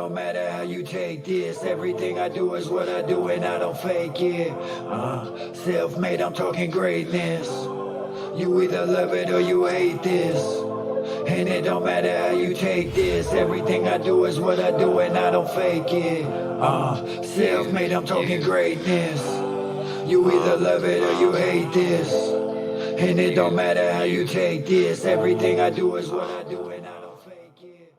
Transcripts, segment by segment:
don't matter how you take this. Everything I do is what I do and I don't fake it. Self-made, I'm talking greatness. You either love it or you hate this. And it don't matter how you take this. Everything I do is what I do and I don't fake it. Self-made, I'm talking greatness. You either love it or you hate this. And it don't matter how you take this. Everything I do is what I do and I don't fake it.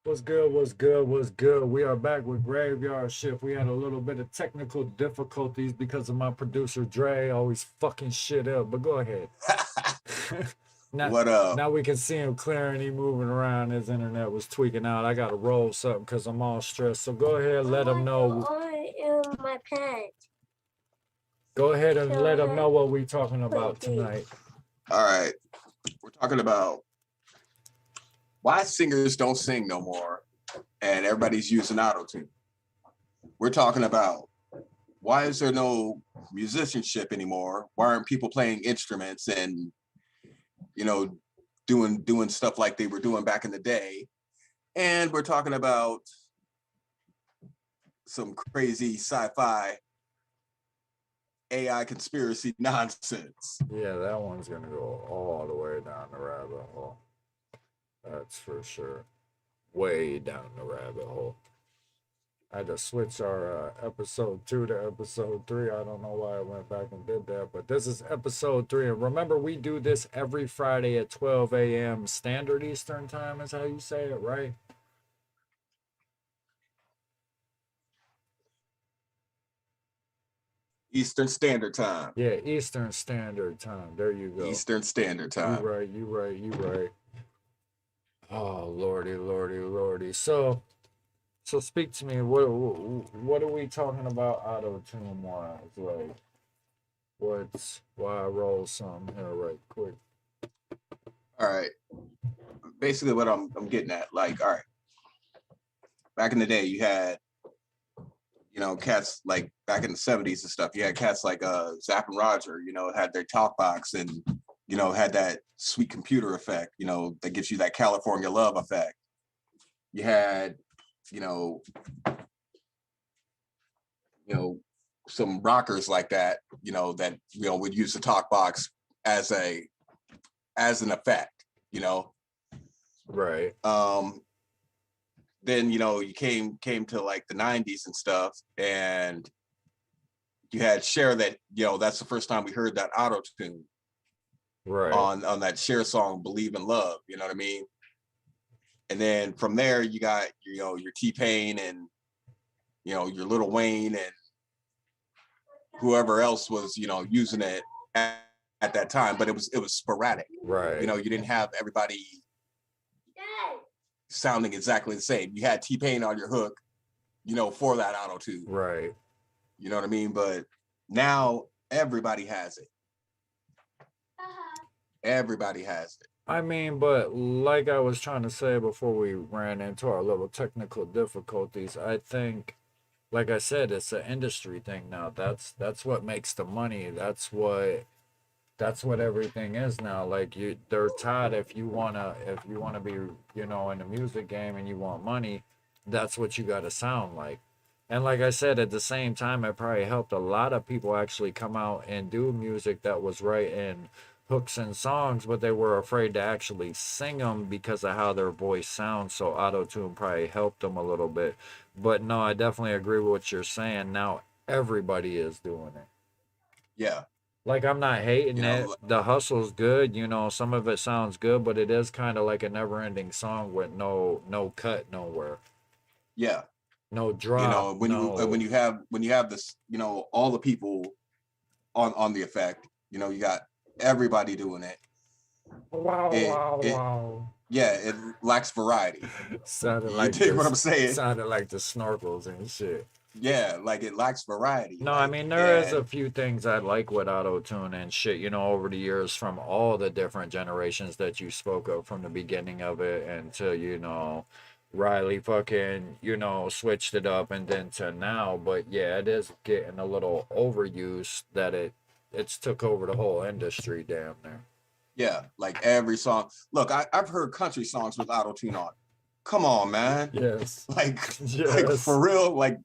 What's good? What's good? What's good? We are back with Graveyard Shift. We had a little bit of technical difficulties because of my producer Dre always fucking shit up. But go ahead. Now, What up? now we can see him clearing. He moving around. His internet was tweaking out. I gotta roll something because I'm all stressed. So go ahead, let him know. My pet. Go ahead and let him know what we talking about tonight. All right. We're talking about why singers don't sing no more and everybody's using AutoTune. We're talking about why is there no musicianship anymore? Why aren't people playing instruments and, you know, doing stuff like they were doing back in the day? And we're talking about some crazy sci-fi AI conspiracy nonsense. Yeah, that one's gonna go all the way down the rabbit hole. That's for sure. Way down the rabbit hole. I had to switch our episode 2 to episode 3. I don't know why I went back and did that, but this is episode 3. And remember, we do this every Friday at 12 a.m. Standard Eastern Time, is how you say it, right? Eastern Standard Time. Yeah, Eastern Standard Time. There you go. Eastern Standard Time. You right. Oh, lordy. So speak to me. What are we talking about AutoTune wise? Like, why I roll some here right quick. All right. Basically what I'm getting at, like, all right. Back in the day, you had, you know, cats like back in the 70s and stuff. You had cats like Zapp and Roger, you know, had their talk box and, you know, had that sweet computer effect, you know, that gives you that California love effect. You had, you know, some rockers like that, you know, that, you know, would use the talk box as an effect, you know. Right. Then, you know, you came to like the 90s and stuff, and you had Cher that, you know, that's the first time we heard that AutoTune. Right. On that Cher song, Believe in Love, you know what I mean? And then from there, you got, you know, your T-Pain and, you know, your Lil Wayne and whoever else was, you know, using it at that time, but it was sporadic. Right. You know, you didn't have everybody sounding exactly the same. You had T-Pain on your hook, you know, for that AutoTune. Right. You know what I mean? But now everybody has it. Everybody has it. I mean, but like I was trying to say before we ran into our little technical difficulties, I think, like I said, it's an industry thing now. That's what makes the money. That's what everything is now. Like, they're taught if you wanna be, you know, in the music game and you want money, that's what you gotta sound like. And like I said, at the same time, it probably helped a lot of people actually come out and do music that was writing hooks and songs, but they were afraid to actually sing them because of how their voice sounds. So AutoTune probably helped them a little bit. But no, I definitely agree with what you're saying. Now everybody is doing it. Yeah. Like, I'm not hating You it. know, The hustle's good, you know, some of it sounds good, but it is kind of like a never-ending song with no cut nowhere. Yeah. No drop. You know, when you have this, you know, all the people on the effect, you know, you got everybody doing it. Wow. Yeah, it lacks variety. Sounded You like dig what I'm saying? Sounded like the snorkels and shit. Yeah, like it lacks variety. No, like, I mean, there is a few things I like with AutoTune and shit, you know, over the years from all the different generations that you spoke of from the beginning of it until, you know, Riley fucking, you know, switched it up and then to now. But yeah, it is getting a little overused that it's took over the whole industry damn near. Yeah, like every song. Look, I've heard country songs with AutoTune on. come on, man. Yes. Like Yes. for real, like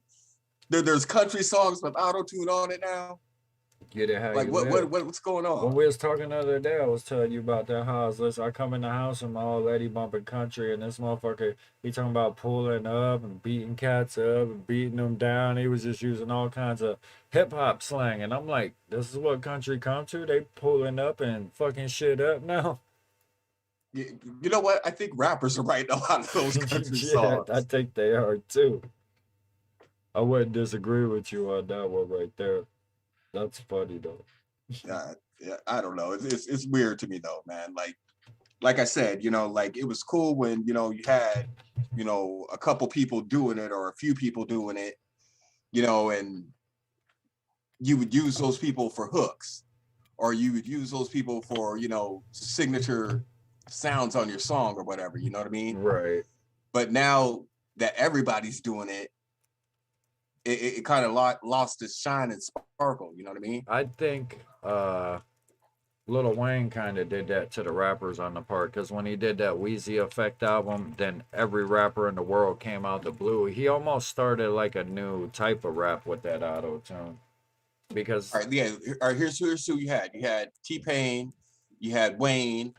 there's country songs with AutoTune on it now. Get it how Like you live. what's going on? When we was talking the other day, I was telling you about that house. Listen, I come in the house and my old lady bumping country, and this motherfucker, he talking about pulling up and beating cats up and beating them down. He was just using all kinds of hip hop slang, and I'm like, this is what country come to? They pulling up and fucking shit up now. You know what? I think rappers are writing a lot of those country Yeah, songs. I think they are too. I wouldn't disagree with you on that one right there. That's funny though. Yeah, I don't know. It's weird to me though, man. Like I said, like it was cool when you had a couple people doing it or a few people doing it, and you would use those people for hooks, or you would use those people for signature sounds on your song or whatever. You know what I mean? Right. But now that everybody's doing it, it kind of lost its shine and sparkle. You know what I mean? I think Lil Wayne kind of did that to the rappers on the part, because when he did that Wheezy Effect album, then every rapper in the world came out the blue. He almost started like a new type of rap with that auto-tune. Because all right, here's who you had. You had T-Pain, you had Wayne,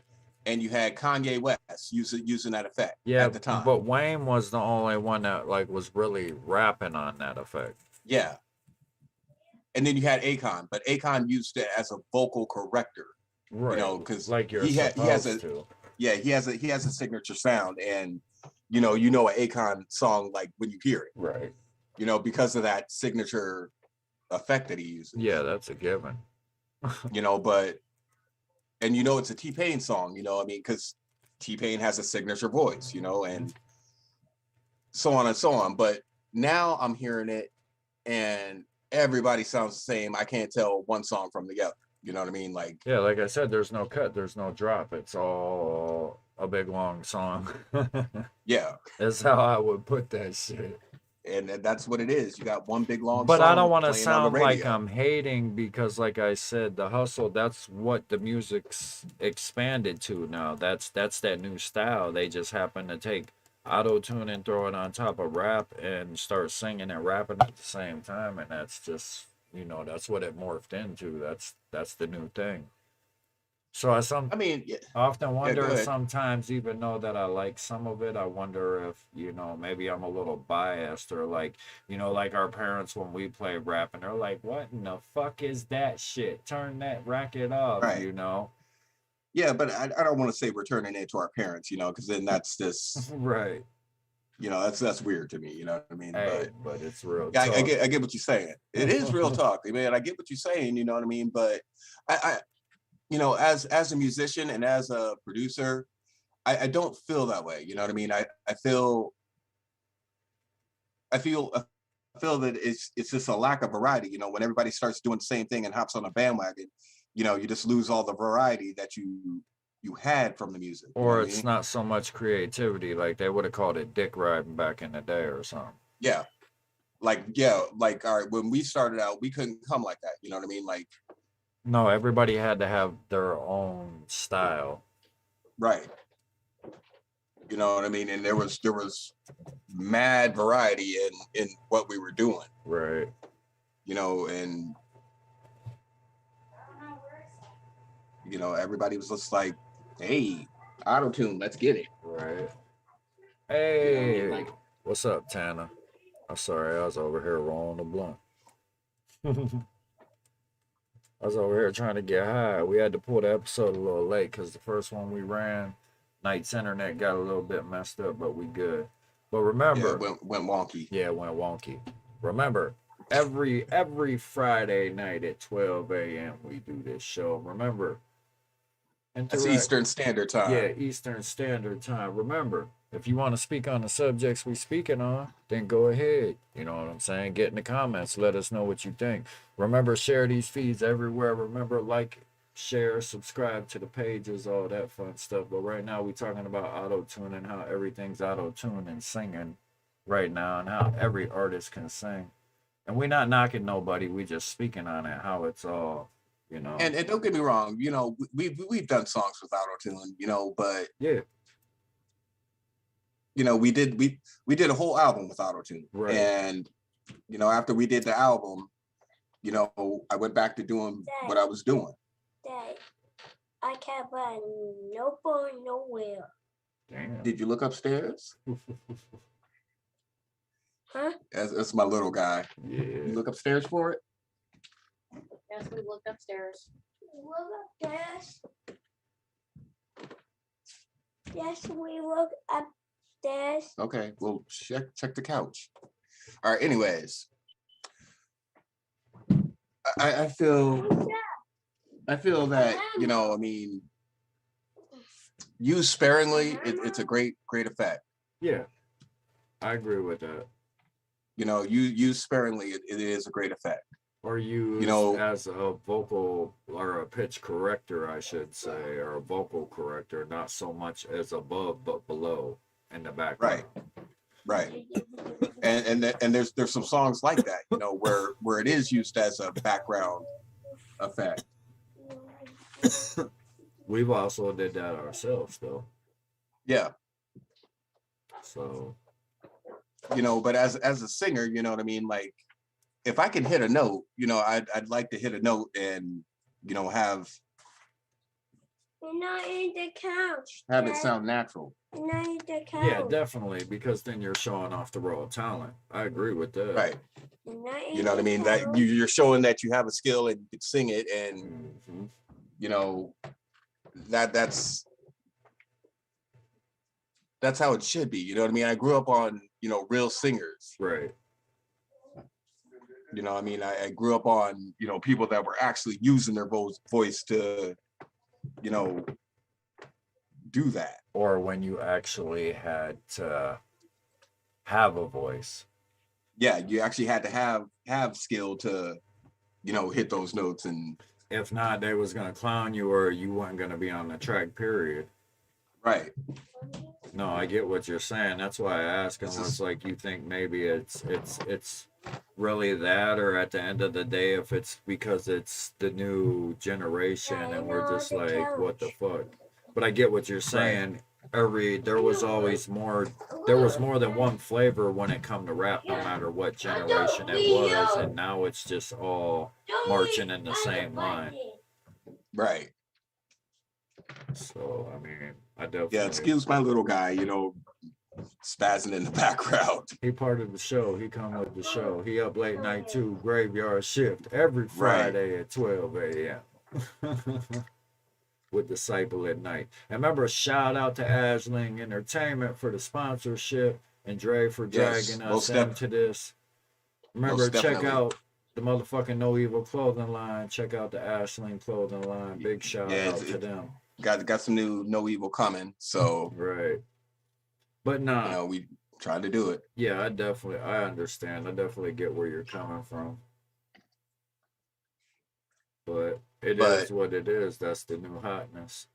and you had Kanye West using that effect at the time. But Wayne was the only one that like was really rapping on that effect. Yeah. And then you had Akon, but Akon used it as a vocal corrector. Right. Because like he has a signature sound, and you know an Akon song like when you hear it. Right. Because of that signature effect that he uses. Yeah, that's a given. But it's a T-Pain song, because T-Pain has a signature voice, and so on and so on. But now I'm hearing it and everybody sounds the same. I can't tell one song from the other. You know what I mean? Like, yeah, like I said, there's no cut, there's no drop. It's all a big long song. yeah. That's how I would put that shit. And that's what it is. You got one big long but song. I don't want to sound like I'm hating, because like I said, the hustle, that's what the music's expanded to now. That's that new style. They just happen to take auto-tune and throw it on top of rap and start singing and rapping at the same time, and that's just, that's what it morphed into. That's the new thing. So I often wonder, sometimes, even though that I like some of it, I wonder if, maybe I'm a little biased, or like, like our parents when we play rap and they're like, what in the fuck is that shit? Turn that racket off, right. Yeah, but I don't want to say we're turning it to our parents, because then that's just right. That's weird to me, you know what I mean? Hey, but it's real talk. I get what you're saying. It is real talk, man. I get what you're saying, you know what I mean? But I as a musician and as a producer, I don't feel that way. You know what I mean? I feel that it's just a lack of variety. When everybody starts doing the same thing and hops on a bandwagon, you just lose all the variety that you had from the music. Or it's not so much creativity. Like they would have called it dick riding back in the day or something. Yeah. Like all right, when we started out, we couldn't come like that. You know what I mean? Like, no, everybody had to have their own style. Right. You know what I mean? And there was mad variety in what we were doing. Right. And everybody was just like, hey, auto-tune, let's get it. Right. Hey, what's up, Tana? I'm sorry, I was over here rolling the blunt. I was over here trying to get high. We had to pull the episode a little late because the first one we ran, Night's internet got a little bit messed up, but we good. But remember, yeah, went wonky. Yeah, it went wonky. Remember, every Friday night at 12 a.m. we do this show. Remember, that's Eastern Standard Time. Yeah, Eastern Standard Time. Remember, if you want to speak on the subjects we speaking on, then go ahead. You know what I'm saying? Get in the comments. Let us know what you think. Remember, share these feeds everywhere. Remember, like, share, subscribe to the pages, all that fun stuff. But right now, we're talking about auto-tune and how everything's auto-tune and singing right now, and how every artist can sing. And we're not knocking nobody. We just speaking on it, how it's all, And don't get me wrong, we've done songs with auto-tune, but yeah. we did a whole album with AutoTune. Right. And, after we did the album, I went back to doing what I was doing. Dad, I can't find no boy nowhere. Damn. Did you look upstairs? Huh? That's my little guy. Yeah. You look upstairs for it? Yes, we looked upstairs. Look upstairs. Yes, we look upstairs. Okay, well, check the couch. All right, anyways. I feel that, used sparingly, it's a great effect. Yeah, I agree with that. Used sparingly, it is a great effect. Or used as a vocal or a pitch corrector, I should say, or a vocal corrector, not so much as above but below in the background. Right. And there's some songs like that, where it is used as a background effect. We've also did that ourselves, though. Yeah. So. But as a singer, you know what I mean? Like, if I can hit a note, I'd like to hit a note and, have You're not in the couch. have it sound natural. You're not in the couch. Yeah, definitely, because then you're showing off the raw talent. I agree with that. Right. You're not in You know what I the mean? couch. That you're showing that you have a skill and you can sing it, and that's how it should be. You know what I mean? I grew up on, real singers. Right. You know what I mean? I grew up on, people that were actually using their voice to, do that. Or when you actually had to have a voice. Yeah, you actually had to have skill to, hit those notes. And if not, they was gonna clown you, or you weren't gonna be on the track, period. Right. No, I get what you're saying. That's why I ask, unless like you think maybe it's really that, or at the end of the day, if it's because it's the new generation and we're just like, what the fuck? But I get what you're saying. There was more than one flavor when it come to rap, no matter what generation it was, and now it's just all marching in the same line. Right. So I mean, I definitely. Yeah, excuse my little guy, spazzing in the background. He part of the show. He come with the show. He up late night too. Graveyard shift every Friday at 12 a.m. with Desyple Nite. And remember, shout out to Ashling Entertainment for the sponsorship and Dre for dragging us into this. Remember, check out the motherfucking No Evil clothing line. Check out the Ashling clothing line. Big shout out to them. Got some new No Evil coming, so right. But nah, we tried to do it. Yeah, I understand. I definitely get where you're coming from. But it is what it is. That's the new hotness.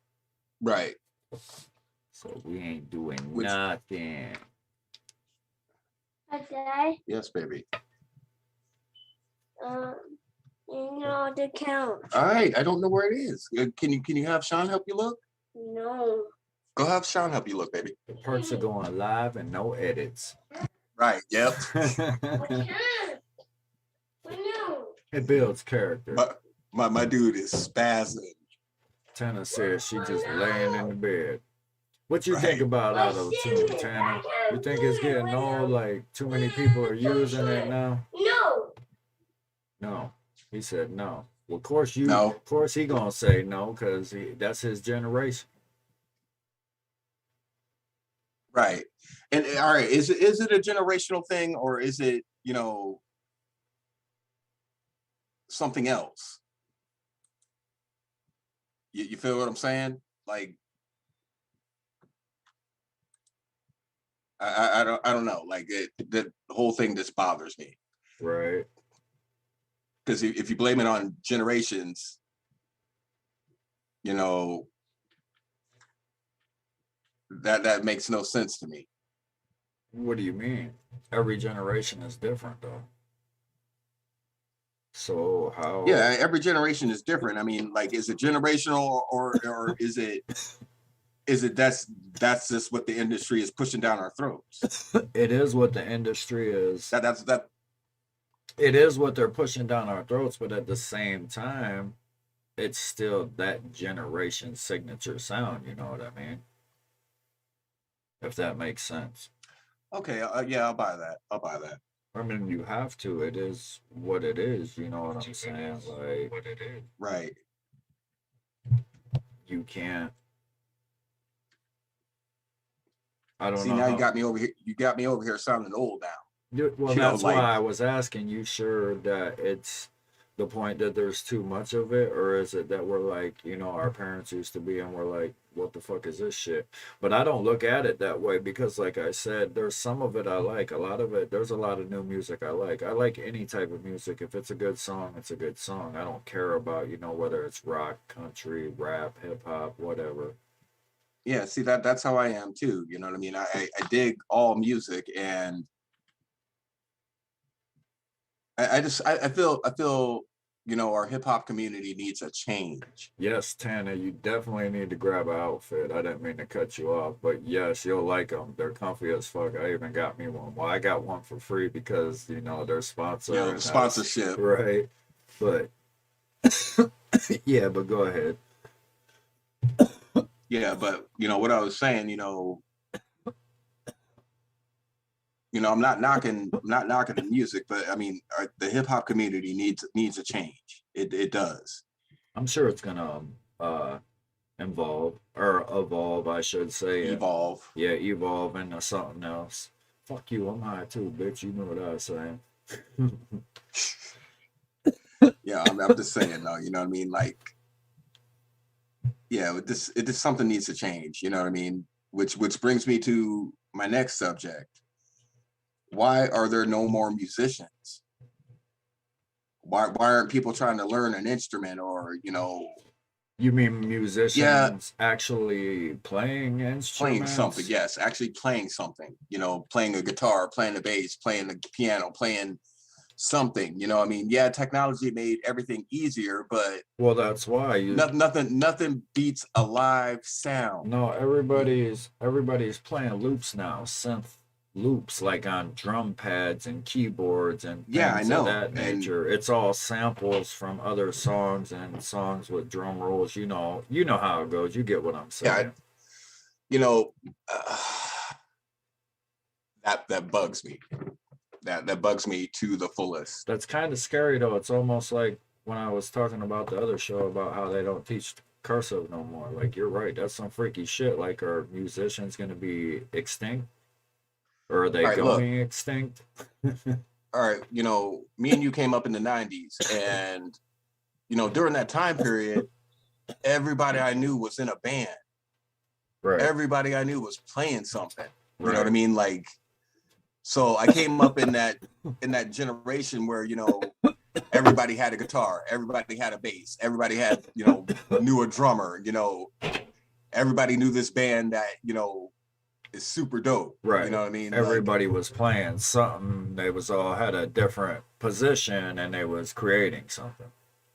Right. So we ain't doing nothing. Okay. Yes, baby. The couch. All right. I don't know where it is. Can you have Sean help you look? No. Go have Sean help you look, baby. The perks are going live and no edits. Right. Yep. It builds character. My dude is spazzing. Tana says she just laying in the bed. What you think about AutoTune, Tana? You think it's getting old? Like too many people are using it now? No. No. He said no. Well, of course No. Of course he gonna say no, because that's his generation. Right. And all right, is it a generational thing, or is it, something else? You feel what I'm saying? Like, I don't know. Like the whole thing just bothers me. Right. Because if you blame it on generations, that makes no sense to me. What do you mean? Every generation is different, though. So how? Yeah, every generation is different. I mean, like, is it generational, or is is it that's just what the industry is pushing down our throats? It is what the industry is. That It is what they're pushing down our throats, but at the same time, it's still that generation signature sound. You know what I mean? If that makes sense. okay, yeah, I'll buy that. I'll buy that. I mean, you have to. It is what it is. You know what I'm saying? Like, Right. you can't. I don't See, know. now you how- got me over here. You got me over here sounding old now. Well, you know, that's like- why I was asking you. Sure that it's the point that there's too much of it, or is it that we're like, you know, our parents used to be, and we're like, what the fuck is this shit? But I don't look at it that way because, like I said, there's some of it I like. A lot of it, there's a lot of new music I like. I like any type of music. If it's a good song, it's a good song. I don't care about, you know, whether it's rock, country, rap, hip hop, whatever. Yeah, see that's how I am too. You know what I mean? I dig all music, and I feel you know, our hip hop community needs a change. Yes, Tana, you definitely need to grab an outfit. I didn't mean to cut you off, but yes, you'll like them. They're comfy as fuck. I even got me one. Well, I got one for free because, you know, they're sponsored. You know, sponsorship. Right. But, yeah, but go ahead. Yeah, but you know what I was saying, I'm not knocking the music, but I mean, the hip hop community needs a change. It does. I'm sure it's gonna evolve, I should say. Evolve. Yeah, evolve into something else. Fuck you, I'm high too, bitch. You know what I was saying. Yeah, I'm just saying though, you know what I mean? Like, yeah, this something needs to change, you know what I mean? Which brings me to my next subject. Why are there no more musicians? Why aren't people trying to learn an instrument, or, you know? You mean musicians actually playing instruments? Playing something, yes, actually playing something, you know, playing a guitar, playing the bass, playing the piano, playing something, you know. I mean, yeah, technology made everything easier, but well, that's why nothing beats a live sound. No, everybody's playing loops now, synth loops, like on drum pads and keyboards and things of that nature. It's all samples from other songs and songs with drum rolls. You know how it goes. You get what I'm saying. Yeah, you know, that bugs me. That bugs me to the fullest. That's kind of scary though. It's almost like when I was talking about the other show about how they don't teach cursive no more. Like, you're right. That's some freaky shit. Like, are musicians going to be extinct? Or are they going extinct? All right, you know, me and you came up in the 90s, and, you know, during that time period, everybody I knew was in a band. Right. Everybody I knew was playing something. You know what I mean? Like, so I came up in that generation where, you know, everybody had a guitar, everybody had a bass, everybody had, you know, knew a drummer, you know, everybody knew this band that, you know, is super dope. Right. You know what I mean? Everybody was playing something. They was all had a different position and they was creating something.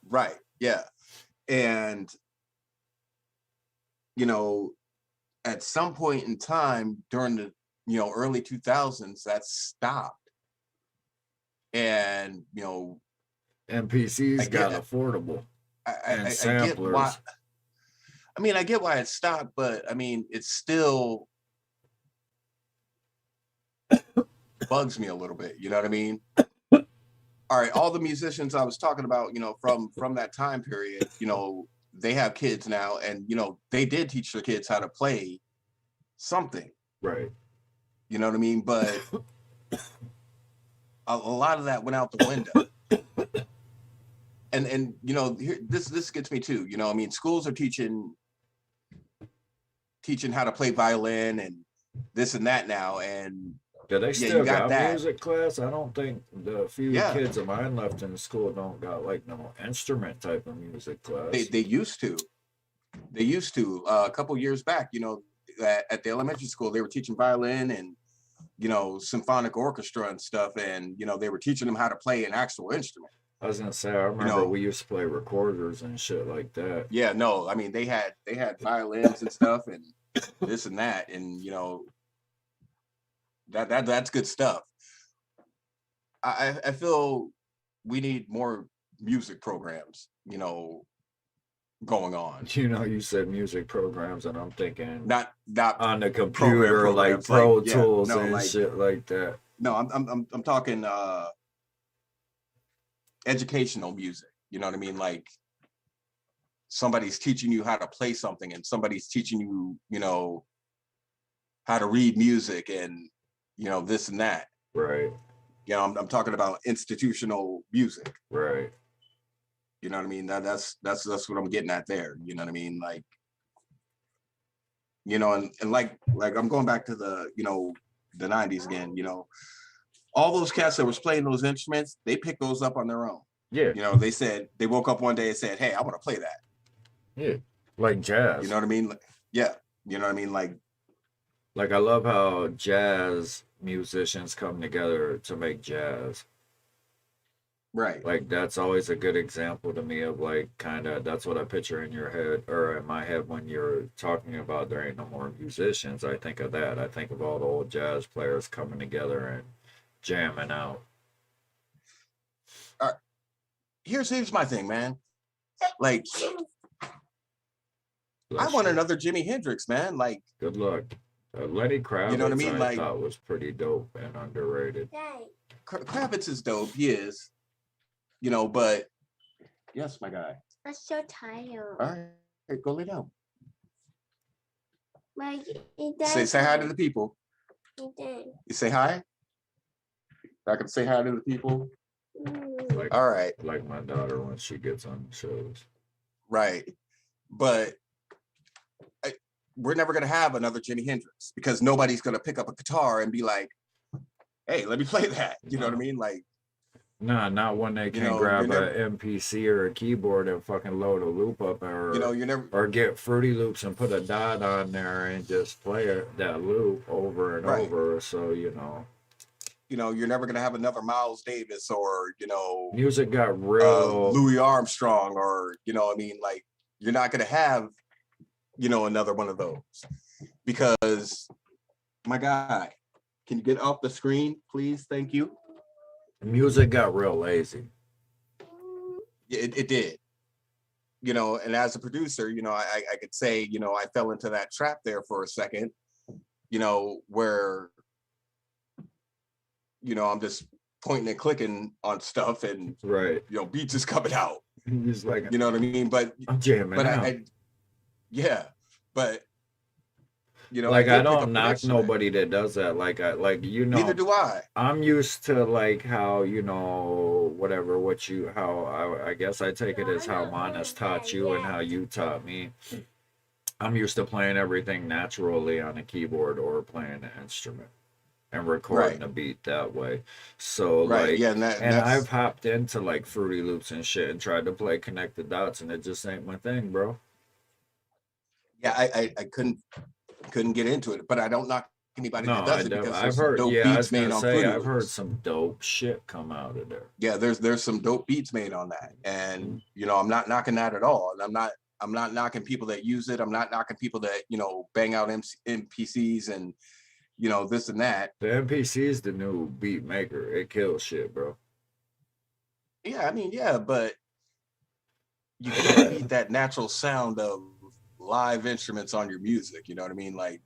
Right. Yeah. And, you know, at some point in time during the, you know, early 2000s, that stopped. And, you know, MPCs got affordable. I get why. I mean, I get why it stopped, but I mean, it's still bugs me a little bit. You know what I mean? All right, all the musicians I was talking about, you know, from that time period, you know, they have kids now, and you know, they did teach their kids how to play something. Right. You know what I mean? But a lot of that went out the window. And you know, this gets me too. You know, I mean, schools are teaching how to play violin and this and that now. And do they still got that music class? I don't think the few kids of mine left in school don't got like no instrument type of music class. They used to. They used to. A couple years back, you know, at the elementary school, they were teaching violin and, you know, symphonic orchestra and stuff. And, you know, they were teaching them how to play an actual instrument. I was gonna say, I remember we used to play recorders and shit like that. Yeah, no, I mean they had violins and stuff, and this and that, and that's good stuff. I feel we need more music programs, going on. You said music programs, and I'm thinking Not on the computer, like programs, Pro like, Tools no, and like, shit like that. No, I'm talking educational music. You know what I mean? Like somebody's teaching you how to play something, and somebody's teaching you, how to read music, and this and that. Right. I'm talking about institutional music. Right. You know what I mean? That's what I'm getting at there. You know what I mean? Like, and like I'm going back to the the 90s again. All those cats that was playing those instruments, they picked those up on their own. Yeah. They said they woke up one day and said, "Hey, I want to play that." Yeah. Like jazz. You know what I mean? Yeah. You know what I mean? Like I love how jazz musicians come together to make jazz. right. Like that's always a good example to me of like kind of that's what I picture in your head or in my head when you're talking about there ain't no more musicians. I think of that. I think of all the old jazz players coming together and jamming out. Here's my thing, man. Like I want another Jimi Hendrix, man. Like good luck. Lenny Kravitz, you know what I mean? Like, thought was pretty dope and underrated. Kravitz is dope. He is. But yes, my guy. I'm so tired. All right, go lay down. Like, Say hi to the people. You say hi? I can say hi to the people. Like, all right. Like my daughter when she gets on shows. Right. But we're never going to have another Jimi Hendrix because nobody's going to pick up a guitar and be like, hey, let me play that. You know what I mean? Like, nah, not when they can grab a MPC or a keyboard and fucking load a loop up or get Fruity Loops and put a dot on there and just play that loop over and over. So, you're never going to have another Miles Davis or, music got real. Louis Armstrong or, like you're not going to have, another one of those because my guy, can you get off the screen, please? Thank you. Music got real lazy. It did. And as a producer, I could say, I fell into that trap there for a second, where, I'm just pointing and clicking on stuff and, beats is coming out. He's like, you know what I mean? But I'm jamming out. But like I don't knock nobody that does that. Neither do I. I'm used to like how I guess I take it as how Manas taught you and how you taught me. I'm used to playing everything naturally on a keyboard or playing an instrument and recording a beat that way. So I've hopped into like Fruity Loops and shit and tried to play connect the dots and it just ain't my thing, bro. Yeah, I couldn't get into it, but I don't knock anybody that does it because I've heard beats made on Fruity Loops. I've heard some dope shit come out of there. Yeah, there's some dope beats made on that, and I'm not knocking that at all. And I'm not knocking people that use it. I'm not knocking people that bang out MPCs and this and that. The MPC is the new beat maker. It kills shit, bro. Yeah, I mean, yeah, but you can't beat that natural sound of live instruments on your music. You know what I mean? Like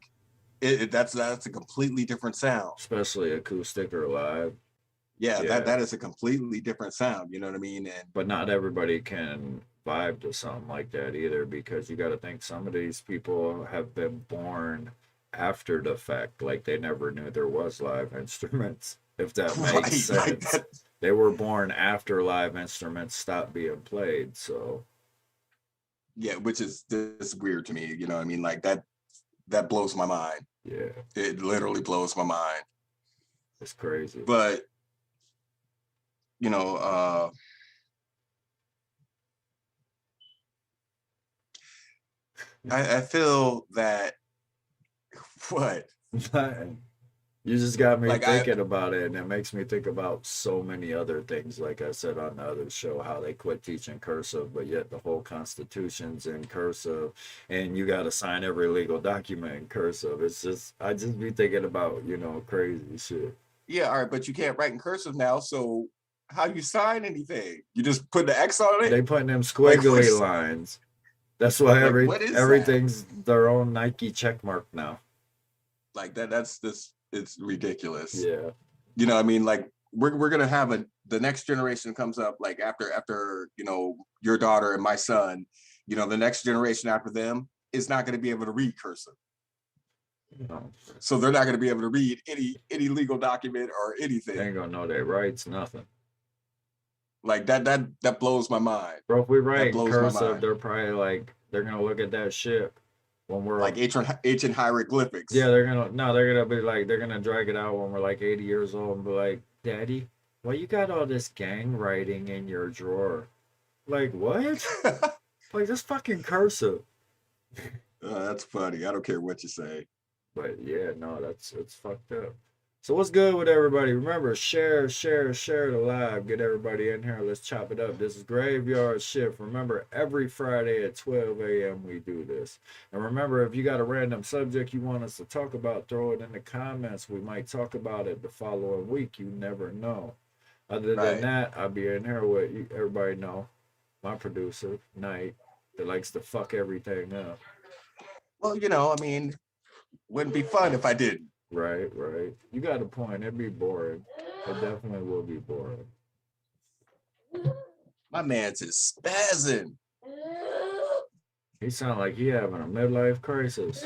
that's a completely different sound, especially acoustic or live. Yeah. That is a completely different sound. You know what I mean? But not everybody can vibe to something like that either, because you got to think some of these people have been born after the fact, like they never knew there was live instruments, if that makes sense. They were born after live instruments stopped being played. So yeah, which is just weird to me. You know what I mean? Like that blows my mind. Yeah. It literally blows my mind. It's crazy. But I feel that what? You just got me Like thinking about it, and it makes me think about so many other things. Like I said on the other show, how they quit teaching cursive, but yet the whole Constitution's in cursive, and you got to sign every legal document in cursive. It's just, I just be thinking about, crazy shit. yeah, all right, but you can't write in cursive now, so how do you sign anything? You just put the X on it? They putting them Like, squiggly lines. That's why like, what is that? everything's their own Nike check mark now. Like that's this, it's ridiculous. Yeah. You know, I mean, like we're gonna have the next generation comes up, like after your daughter and my son, the next generation after them is not gonna be able to read cursive. No. So they're not gonna be able to read any legal document or anything. They ain't gonna know their rights, nothing. Like that blows my mind. Bro, if we write blows my cursive, mind. they're probably like, they're gonna look at that shit when we're Like ancient hieroglyphics. yeah, they're gonna be like, they're gonna drag it out when we're like 80 years old and be like, Daddy, why you got all this gang writing in your drawer? Like, what? Like, this fucking cursive. That's funny. I don't care what you say. But yeah, no, it's fucked up. So what's good with everybody? Remember, share the live. Get everybody in here. Let's chop it up. This is Graveyard Shift. Remember, every Friday at 12 a.m. we do this. And remember, if you got a random subject you want us to talk about, throw it in the comments. We might talk about it the following week. You never know. Other than that, I'll be in here with you. Everybody know my producer, Nite, that likes to fuck everything up. Well, I mean, wouldn't be fun if I didn't. Right. You got a point. It'd be boring. It definitely will be boring. My man's is spazzing. He sound like he having a midlife crisis.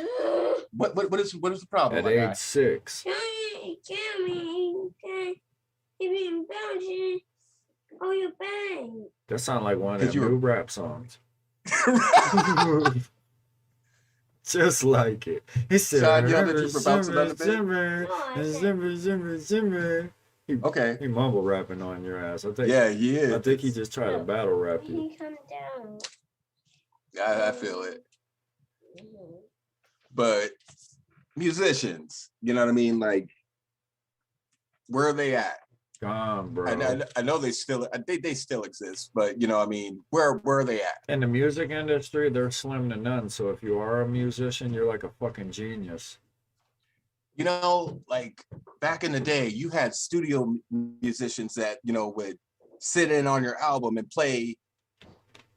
What is the problem? At age 6. Kill me. You've been bouncing on your bang. That sound like one of them new rap songs. Just like it. He said, Sean yelled at you for bouncing on the zimmer. Okay. He mumble rapping on your ass. I think. Yeah, he is. I think he just tried to battle rap you. He come down. I feel it. But musicians, you know what I mean? Like, where are they at? Gone, bro. I know they still exist, but I mean, where are they at? In the music industry, they're slim to none. So if you are a musician, you're like a fucking genius. Like back in the day, you had studio musicians that would sit in on your album and play,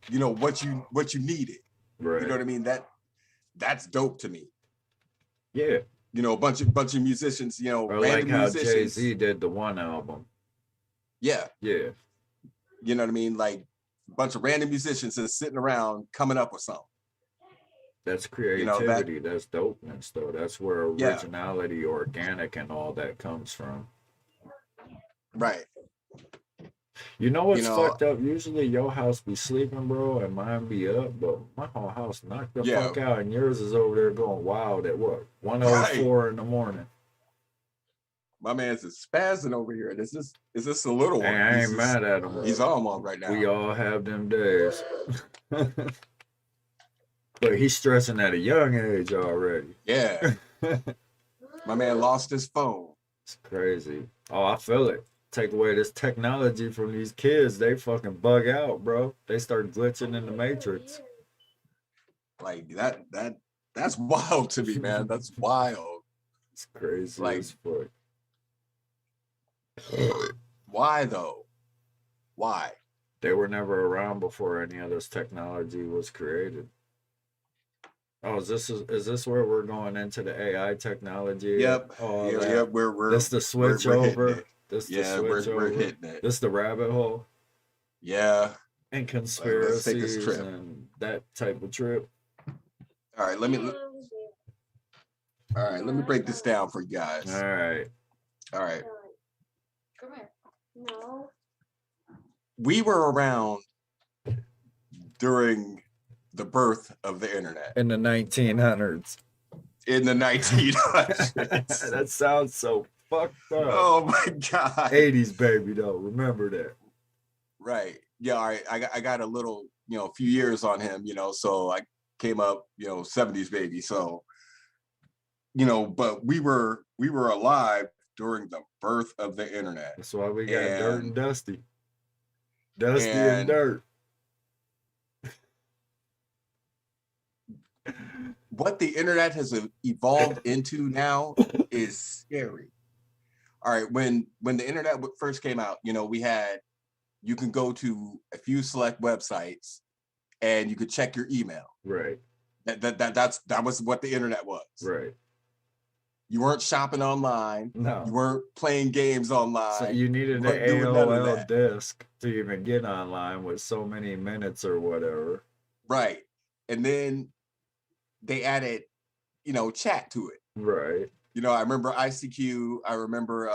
what you needed. Right. You know what I mean? That's dope to me. Yeah. A bunch of musicians, Or random like how musicians. Jay-Z did the one album. Yeah. Yeah. You know what I mean? Like a bunch of random musicians just sitting around coming up with something. That's creativity. That's dopeness, though. That's where originality, organic, and all that comes from. Right. You know what's fucked up? Usually your house be sleeping, bro, and mine be up, but my whole house knocked the fuck out, and yours is over there going wild at what? 1:04 in the morning. My man's is spazzing over here. Is this a little one? Hey, I ain't mad at him. He's on one right now. We all have them days. But he's stressing at a young age already. Yeah. My man lost his phone. It's crazy. Oh, I feel it. Take away this technology from these kids, they fucking bug out, bro. They start glitching in the matrix. Like that's wild to me, man. That's wild. It's crazy like, as fuck. Why though? Why? They were never around before any of this technology was created. Oh, is this where we're going into the AI technology? Yep. Oh, yep. We're this the switch over. We're hitting it. This the rabbit hole. Yeah. And conspiracies and that type of trip. All right, let me break this down for you guys. All right. Come here. No. We were around during the birth of the internet. In the 1900s. In the 1900s. That sounds so fucked up. Oh my God. 80s baby though. Remember that. Right. Yeah, all right. I got a little, a few years on him, so I came up, 70s baby. So, but we were alive during the birth of the internet. That's why we got Dirt and And Dusty. Dusty and and Dirt. what the internet has evolved into now is scary. All right, when the internet first came out, you know, you can go to a few select websites and you could check your email. Right. That was what the internet was. Right. You weren't shopping online. No. You weren't playing games online. So you needed You an weren't doing none of AOL that. disk to even get online with so many minutes or whatever. Right. And then they added, you know, chat to it. Right. You know, I remember ICQ. I remember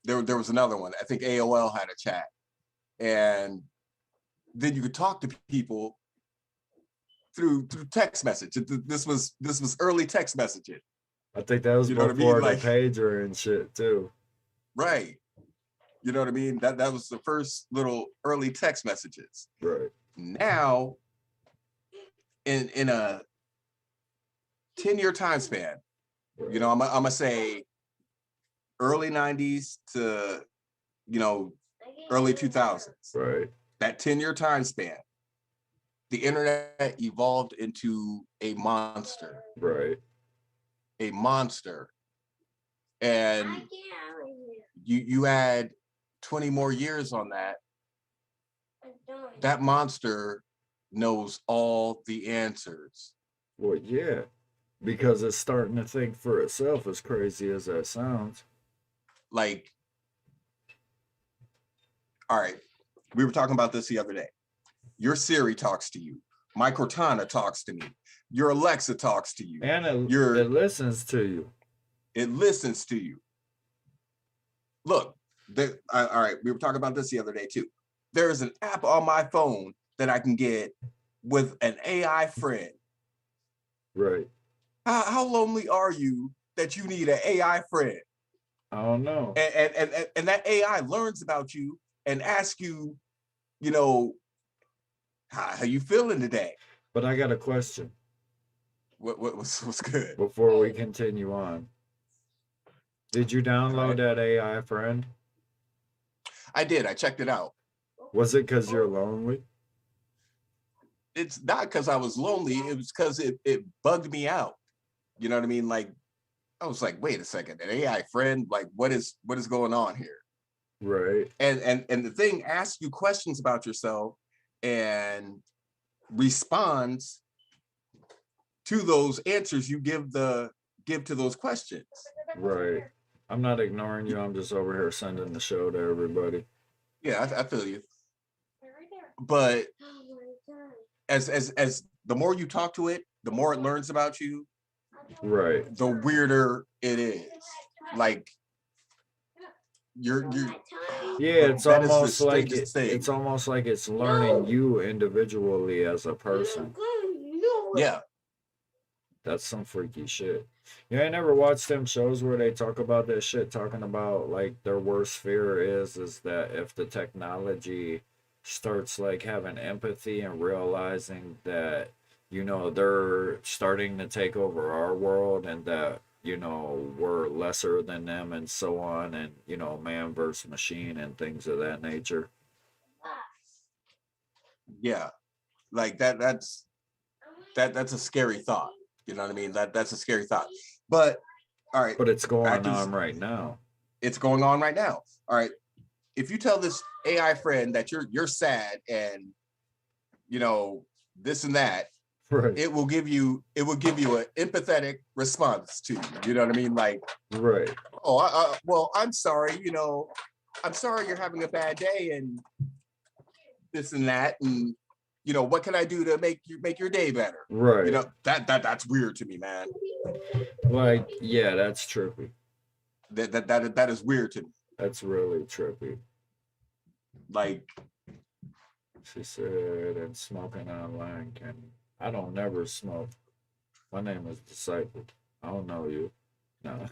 there was another one. I think AOL had a chat. And then you could talk to people through text message. This was early text messaging. I think that was You know what I before mean? Like, the pager and shit too. right. You know what I mean? That was the first little early text messages. Right. Now, in a 10-year time span, Right. you know, I'm gonna say early 90s to, you know, early 2000s. Right. That 10-year time span, the internet evolved into a monster. Right. A monster. And you add 20 more years on that, that monster knows all the answers. Well, yeah. Because it's starting to think for itself, as crazy as that sounds. Like, all right, we were talking about this the other day. Your Siri talks to you. My Cortana talks to me. Your Alexa talks to you. And it listens to you. It listens to you. Look, all right, we were talking about this the other day too. There is an app on my phone that I can get with an AI friend. Right. How lonely are you that you need an AI friend? I don't know. And that AI learns about you and asks you, you know, how you feeling today? But I got a question. What's good? Before we continue on. Did you download that AI friend? I did. I checked it out. Was it because you're lonely? It's not because I was lonely. It was because it bugged me out. You know what I mean? Like, I was like, wait a second, an AI friend? Like, what is going on here? Right. And the thing asks you questions about yourself and responds to those answers you give to those questions. Right. I'm not ignoring you. I'm just over here sending the show to everybody. Yeah, I feel you. But as the more you talk to it, the more it learns about you. Right. The weirder it is. Like you're yeah, it's almost like it's almost like it's learning you individually as a person. Yeah. That's some freaky shit. Yeah, I never watched them shows where they talk about that shit, talking about like their worst fear is that if the technology starts like having empathy and realizing that, you know, they're starting to take over our world and that, you know, we're lesser than them and so on, and, you know, man versus machine and things of that nature. Yeah. Like that's a scary thought. You know what I mean? That's a scary thought. But all right. But it's going on right now. It's going on right now. All right. If you tell this AI friend that you're sad and, you know, this and that, right, it will give you an empathetic response to you. You know what I mean? Like, right. Oh, well, I'm sorry. You know, I'm sorry you're having a bad day and this and that, and you know, what can I do to make your day better? Right. You know, that's weird to me, man. Like, yeah, that's trippy. That is weird to me. That's really trippy. Like, she said, and smoking online can. I don't never smoke. My name is Desyple. I don't know you. No.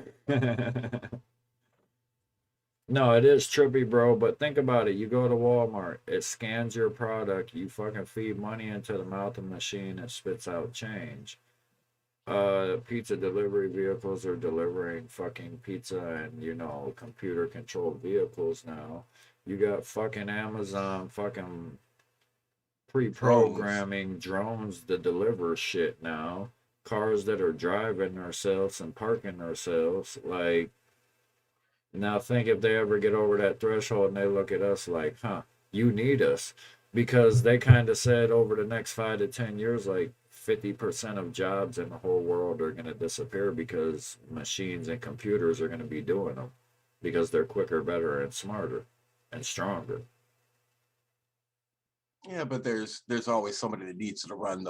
No, it is trippy, bro, but think about it. You go to Walmart, it scans your product, you fucking feed money into the mouth of the machine, it spits out change. Pizza delivery vehicles are delivering fucking pizza and, computer controlled vehicles now. You got fucking Amazon fucking Drones. pre-programming drones to deliver shit now. Cars that are driving themselves and parking themselves. Like, now think if they ever get over that threshold and they look at us like, huh, you need us. Because they kind of said over the next 5 to 10 years, like 50% of jobs in the whole world are going to disappear because machines and computers are going to be doing them because they're quicker, better, and smarter and stronger. Yeah, but there's always somebody that needs to run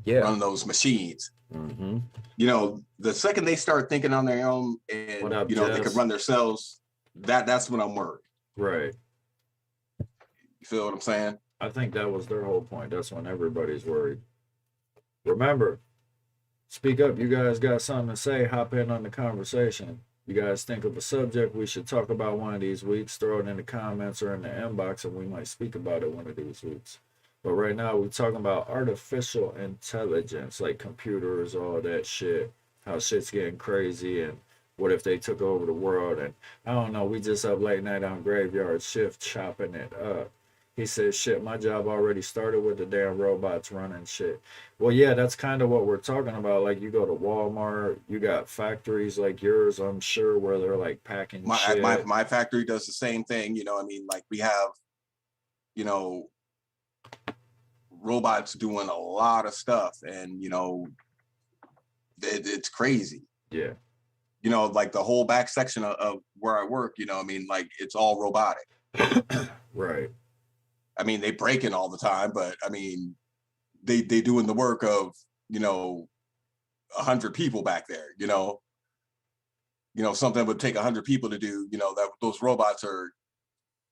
Yeah. those machines. Mm-hmm. The second they start thinking on their own and What up, they Jess? could run themselves, that's when I'm worried. Right. You feel what I'm saying? I think that was their whole point. That's when everybody's worried. Remember, speak up. You guys got something to say, hop in on the conversation. You guys think of a subject we should talk about one of these weeks, throw it in the comments or in the inbox, and we might speak about it one of these weeks. But right now, we're talking about artificial intelligence, like computers, all that shit, how shit's getting crazy, and what if they took over the world? And I don't know, we just up late night on Graveyard Shift chopping it up. He says, shit, my job already started with the damn robots running shit. Well, yeah, that's kind of what we're talking about. Like, you go to Walmart, you got factories like yours, I'm sure, where they're like packing shit. My factory does the same thing. Like we have, robots doing a lot of stuff, and it's crazy. Yeah. Like the whole back section of where I work, like it's all robotic. Right. They break it all the time, but they doing the work of 100 people back there. Something would take 100 people to do. That those robots are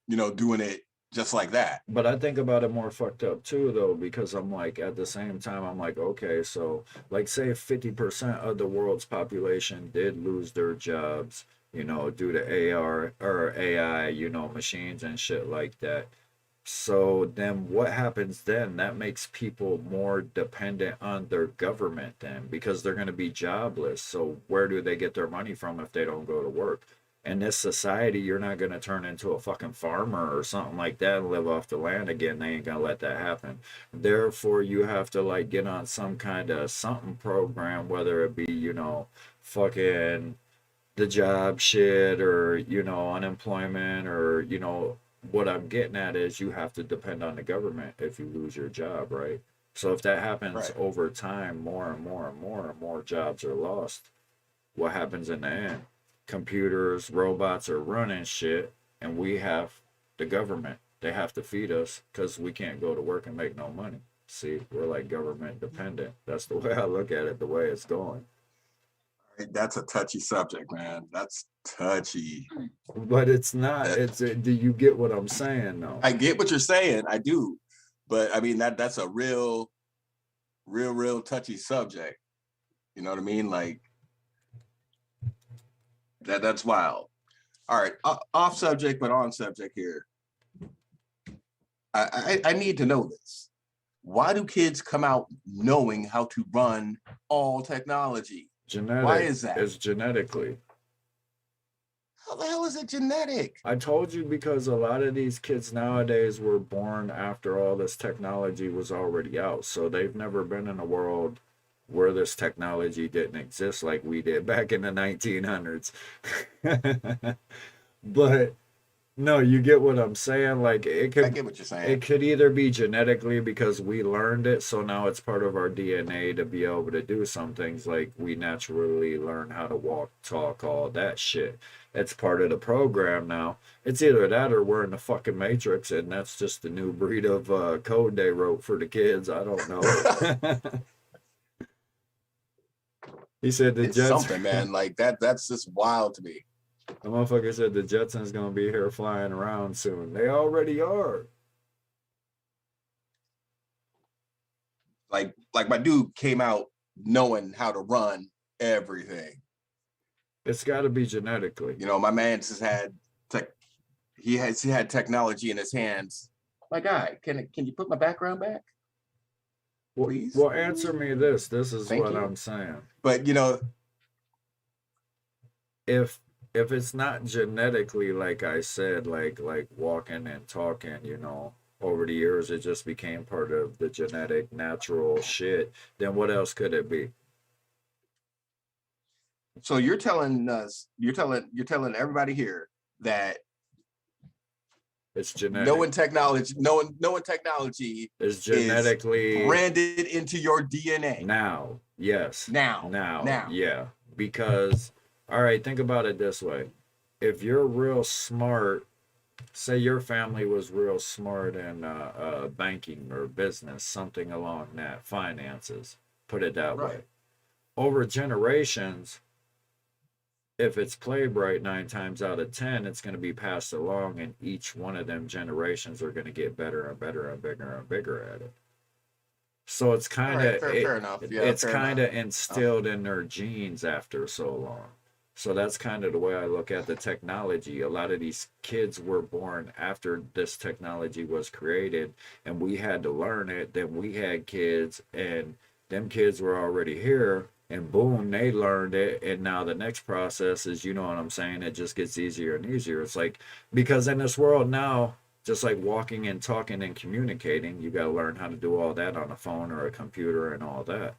doing it just like that. But I think about it more fucked up too, though, because I'm like, at the same time, I'm like, okay, so like, say if 50% of the world's population did lose their jobs, due to AR or AI, machines and shit like that. So then what happens then? That makes people more dependent on their government then, because they're going to be jobless. So where do they get their money from if they don't go to work? In this society, you're not going to turn into a fucking farmer or something like that and live off the land again. They ain't going to let that happen. Therefore, you have to like get on some kind of something program, whether it be, fucking the job shit or, unemployment or, what I'm getting at is you have to depend on the government if you lose your job, right? So if that happens Right. over time, more and more and more and more jobs are lost. What happens in the end? Computers, robots are running shit, and we have the government. They have to feed us because we can't go to work and make no money. See, we're like government dependent. That's the way I look at it, the way it's going. That's a touchy subject, man. That's touchy. But it's not. Do you get what I'm saying, though? I get what you're saying. I do. But that's a real touchy subject. You know what I mean? Like that's wild. All right, off subject but on subject here. I need to know this. Why do kids come out knowing how to run all technology? Genetic. Why is that? It's genetically. How the hell is it genetic? I told you, because a lot of these kids nowadays were born after all this technology was already out. So they've never been in a world where this technology didn't exist like we did back in the 1900s. But no, you get what I'm saying? Like, I get what you're saying. It could either be genetically because we learned it, so now it's part of our DNA to be able to do some things, like we naturally learn how to walk, talk, all that shit. It's part of the program now. It's either that or we're in the fucking Matrix, and that's just the new breed of code they wrote for the kids. I don't know. He said the It's Jets. something, man. Like that's just wild to me. The motherfucker said the Jetsons gonna be here flying around soon. They already are. Like my dude came out knowing how to run everything. It's got to be genetically. My man just had he had technology in his hands. My guy, can you put my background back? please. Well, answer me this. This is Thank what you. I'm saying. But you know, If it's not genetically, like I said, like walking and talking, you know, over the years it just became part of the genetic natural shit, then what else could it be? so you're telling us, you're telling everybody here that It's genetic. knowing technology It's is genetically branded into your DNA. now. Yes. Now. Yeah. Because, all right, think about it this way. If you're real smart, say your family was real smart in banking or business, something along that, finances, put it that way. Right. Over generations, if it's played right 9 times out of 10, it's going to be passed along, and each one of them generations are going to get better and better and bigger and bigger at it. So it's kind of fair enough. Yeah, it's fair kind of enough. instilled in their genes after so long. So that's kind of the way I look at the technology. A lot of these kids were born after this technology was created, and we had to learn it. Then we had kids, and them kids were already here, and boom, they learned it. And now the next process is, you know what I'm saying? It just gets easier and easier. It's like, because in this world now, just like walking and talking and communicating, you got to learn how to do all that on a phone or a computer and all that.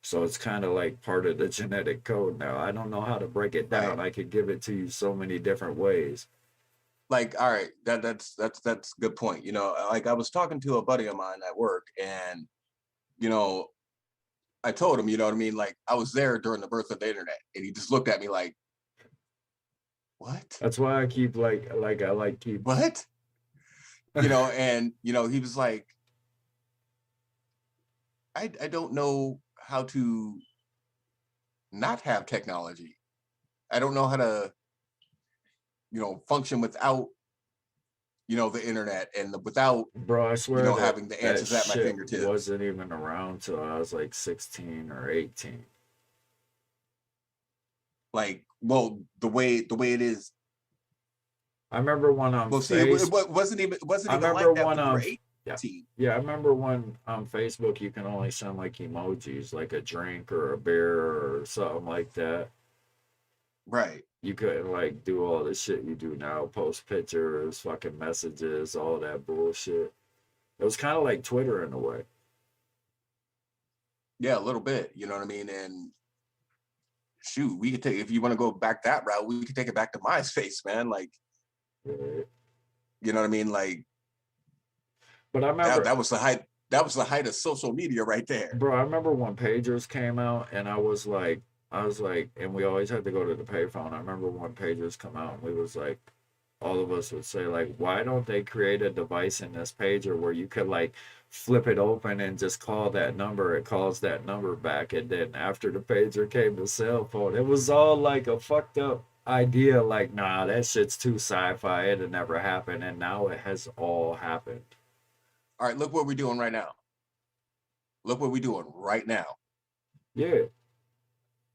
So it's kind of like part of the genetic code now. I don't know how to break it down. Right. I could give it to you so many different ways. Like, all right, that's a good point. You know, like I was talking to a buddy of mine at work, and you know, I told him, you know what I mean, like I was there during the birth of the internet, and he just looked at me like, what? That's why I keep keep What? You know, and you know, he was like, I don't know how to not have technology. I don't know how to, you know, function without, you know, the internet and without, Bro, I swear you know, that, having the answers that at my shit fingertips. wasn't even around till I was like 16 or 18. Like, well, the way it is. I remember one on Well, see, it wasn't even I like remember that one when you were on 18. yeah, I remember one on Facebook you can only send like emojis, like a drink or a beer or something like that. Right. You couldn't like do all the shit you do now, post pictures, fucking messages, all that bullshit. It was kind of like Twitter in a way. Yeah, a little bit. You know what I mean? And shoot, we could take, if you want to go back that route, we could take it back to MySpace, man. Like, Right. you know what I mean? Like, But I remember that was the height. That was the height of social media right there. Bro, I remember when pagers came out, and I was like, and we always had to go to the payphone. I remember when pagers come out, and we was like, all of us would say like, why don't they create a device in this pager where you could like flip it open and just call that number? It calls that number back, and then after the pager came the cell phone. It was all like a fucked up idea. Like, nah, that shit's too sci-fi. It'll never happen, and now it has all happened. All right, look what we're doing right now. Look what we're doing right now. Yeah.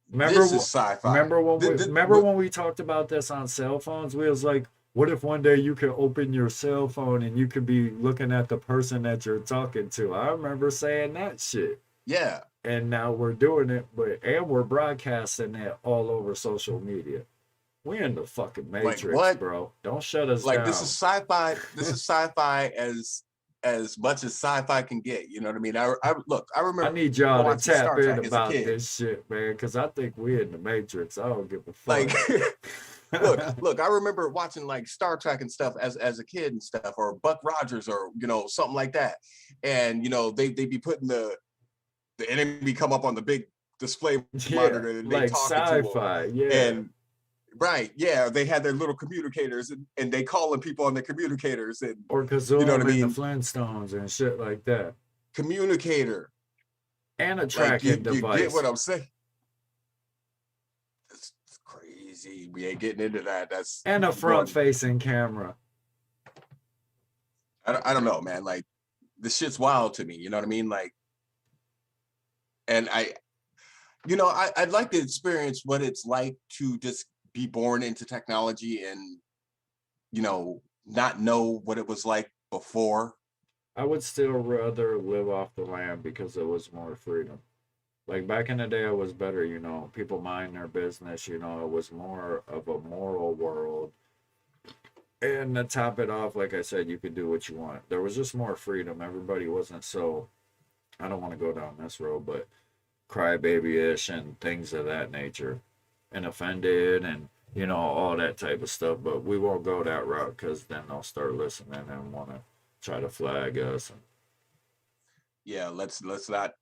Remember, this is sci-fi. Remember when we talked about this on cell phones? We was like, what if one day you could open your cell phone and you could be looking at the person that you're talking to? I remember saying that shit. Yeah. And now we're doing it, and we're broadcasting it all over social media. We're in the fucking Matrix, like bro. Don't shut us like down. This is sci-fi. This is sci-fi as much as sci-fi can get. You know what I mean? I remember. I need y'all to tap Star in Trek about this shit, man, because I think we're in the Matrix. I don't give a fuck. Like, look, I remember watching like Star Trek and stuff as a kid and stuff, or Buck Rogers, or you know, something like that. And you know, they be putting the enemy come up on the big display monitor, and they like talking sci-fi, to them. yeah. And right, yeah, they had their little communicators, and they calling people on their communicators, and or Kazoo, you know what I mean, the Flintstones and shit like that. Communicator and a tracking device. You get what I'm saying? It's crazy. We ain't getting into that. That's and a front-facing camera. I don't know, man. Like, this shit's wild to me. You know what I mean? Like, and I'd like to experience what it's like to just be born into technology and, you know, not know what it was like before. I would still rather live off the land because it was more freedom. Like back in the day, it was better, you know, people mind their business, you know, it was more of a moral world. And to top it off, like I said, you could do what you want. There was just more freedom. Everybody wasn't so, I don't want to go down this road, but crybaby-ish and things of that nature, and offended and, you know, all that type of stuff. But we won't go that route because then they'll start listening and want to try to flag us. And Yeah, let's not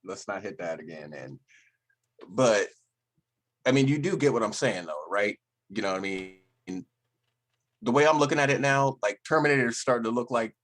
hit that again. And but I mean, you do get what I'm saying though, right? You know what I mean? The way I'm looking at it now, like Terminator is starting to look like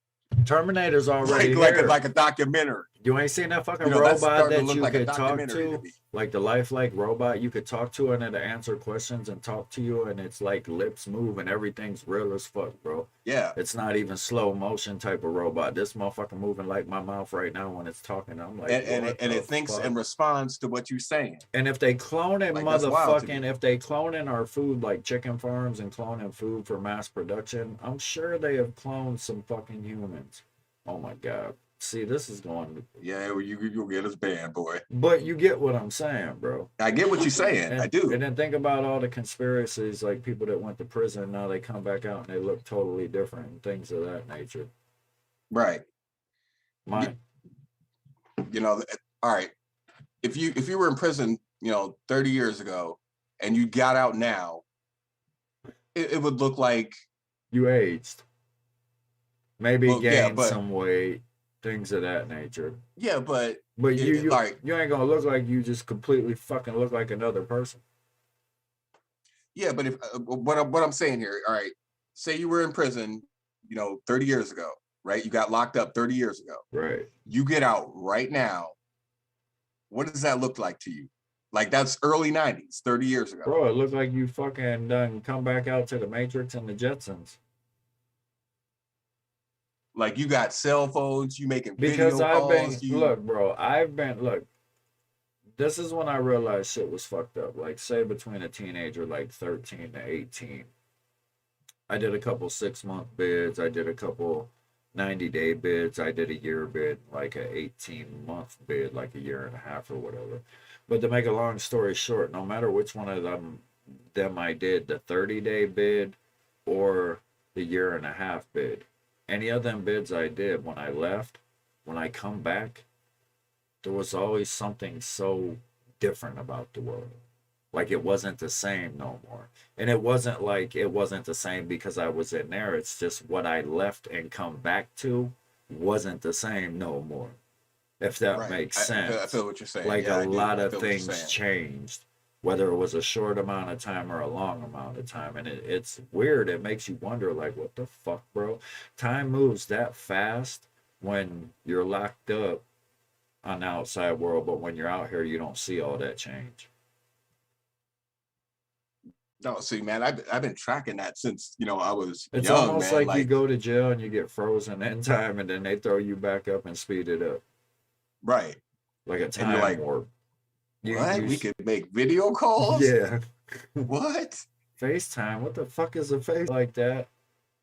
Terminator's already like here. like a documentary. You ain't seen that fucking You know, that's robot starting to that look you like a could talk documentary to? to me. Like the lifelike robot you could talk to and it'll answer questions and talk to you and it's like lips move and everything's real as fuck, bro. Yeah. It's not even slow motion type of robot. This motherfucker moving like my mouth right now when it's talking. I'm like, And what and the it thinks fuck? and responds to what you're saying. And if they cloning Like, that's wild to motherfucking, me. if they cloning our food like chicken farms and cloning food for mass production, I'm sure they have cloned some fucking humans. Oh my god. See, this is going. Yeah, well, you'll get us banned, boy. But you get what I'm saying, bro. I get what you're saying. I do. And then think about all the conspiracies, like people that went to prison, now they come back out and they look totally different and things of that nature. Right. My, You know, all right. If you were in prison, you know, 30 years ago and you got out now, it would look like you aged. Maybe Well, yeah, gained but- some weight, things of that nature. yeah, but But you like you ain't gonna look like you just completely fucking look like another person. yeah, but if what I'm saying here, all right, say you were in prison, you know, 30 years ago, right? You got locked up 30 years ago. Right. You get out right now. What does that look like to you? Like that's early 90s, 30 years ago. Bro, it looked like you fucking done come back out to the Matrix and the Jetsons. Like you got cell phones, you making Because video I've calls. been look, bro, look, this is when I realized shit was fucked up. Like say between a teenager like 13 to 18. I did a couple 6-month bids, I did a couple 90-day bids, I did a year bid, like a 18-month bid, like a year and a half or whatever. But to make a long story short, no matter which one of them I did, the 30-day bid or the year and a half bid, any of them bids I did, when I left, when I come back, there was always something so different about the world. Like it wasn't the same no more. And it wasn't like it wasn't the same because I was in there. It's just what I left and come back to wasn't the same no more. If that Right. makes I sense. feel what you're saying. Like Yeah, I a do. lot I of feel what you're things saying. changed, whether it was a short amount of time or a long amount of time. And it's weird. It makes you wonder, like, what the fuck, bro? Time moves that fast when you're locked up on the outside world, but when you're out here, you don't see all that change. No, see, man, I've been tracking that since, you know, I was It's young, almost man. like you go to jail and you get frozen in time, and then they throw you back up and speed it up, right. like a And time you're like, warp. What? We could make video calls? Yeah. What? FaceTime. What the fuck is a face like that?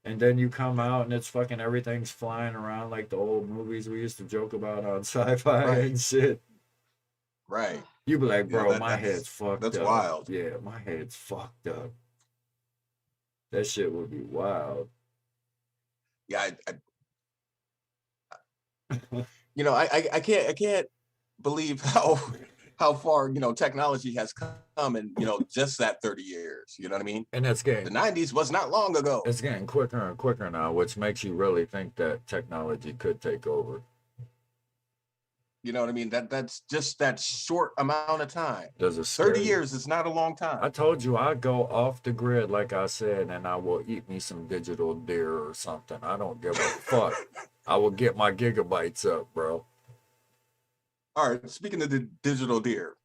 And then you come out and it's fucking everything's flying around like the old movies we used to joke about on sci-fi Right. and shit. Right. You be like, Yeah, bro, that- my that's- head's fucked that's up. wild. Yeah, my head's fucked up. That shit would be wild. Yeah, you know, I can't believe how far, you know, technology has come in, you know, just that 30 years. You know what I mean? And it's The getting 90s was not long ago. it's getting quicker and quicker now, which makes you really think that technology could take over. You know what I mean? That's just that short amount of time. Does it 30 years is not a long time. I told you I go off the grid, like I said, and I will eat me some digital deer or something. I don't give a fuck. I will get my gigabytes up, bro. All right, speaking of the digital deer.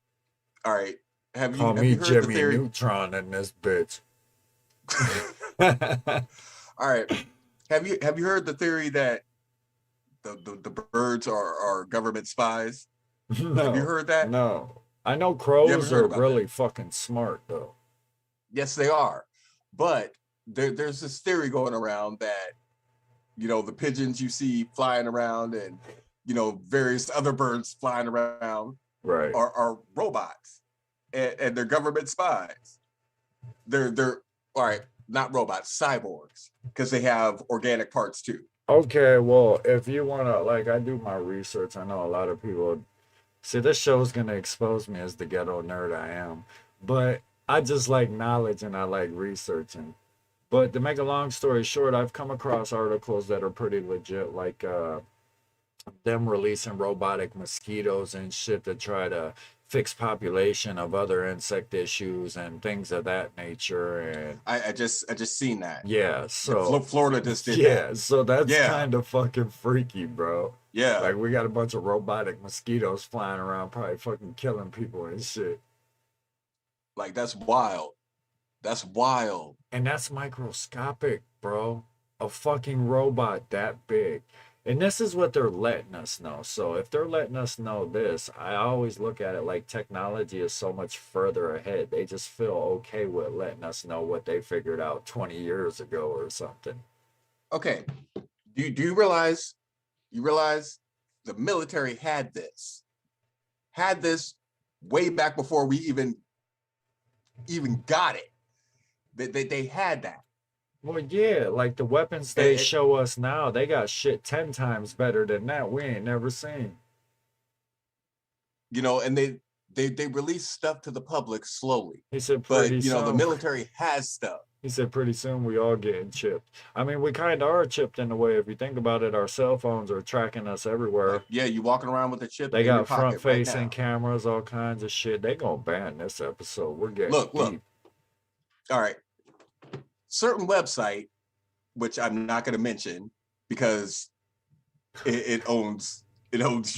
All right. Have Call you me heard the Jimmy theory? Neutron in this bitch. All right. Have you heard the theory that the birds are government spies? No, Have you heard that? no. I know You crows haven't are heard about really fucking smart, though. Yes, they are. But there's this theory going around that you know, the pigeons you see flying around and, you know, various other birds flying around Right. are robots, and they're government spies. They're all right, not robots, cyborgs, because they have organic parts too. Okay, well, if you wanna, like, I do my research. I know a lot of people see this show's gonna expose me as the ghetto nerd I am, but I just like knowledge and I like researching. But to make a long story short, I've come across articles that are pretty legit, like them releasing robotic mosquitoes and shit to try to fix population of other insect issues and things of that nature. And I just seen that. yeah, so Florida just did yeah, that. so that's Yeah. kind of fucking freaky, bro. Yeah. Like we got a bunch of robotic mosquitoes flying around, probably fucking killing people and shit. Like that's wild. That's wild. And that's microscopic, bro. A fucking robot that big. And this is what they're letting us know. So if they're letting us know this, I always look at it like technology is so much further ahead. They just feel okay with letting us know what they figured out 20 years ago or something. Okay. Do you realize the military had this way back before we even got it. They had that. Well, yeah, like the weapons they show us now, they got shit 10 times better than that we ain't never seen. You know, and they release stuff to the public slowly. He said But pretty you know, the soon. military has stuff. He said pretty soon we all getting chipped. I mean, we kind of are chipped in a way. If you think about it, our cell phones are tracking us everywhere. Like, yeah, you walking around with a chip. They in your got pocket front-facing right now. cameras, all kinds of shit. They gonna ban this episode. We're getting Look. deep. All right. Certain website, which I'm not going to mention because it owns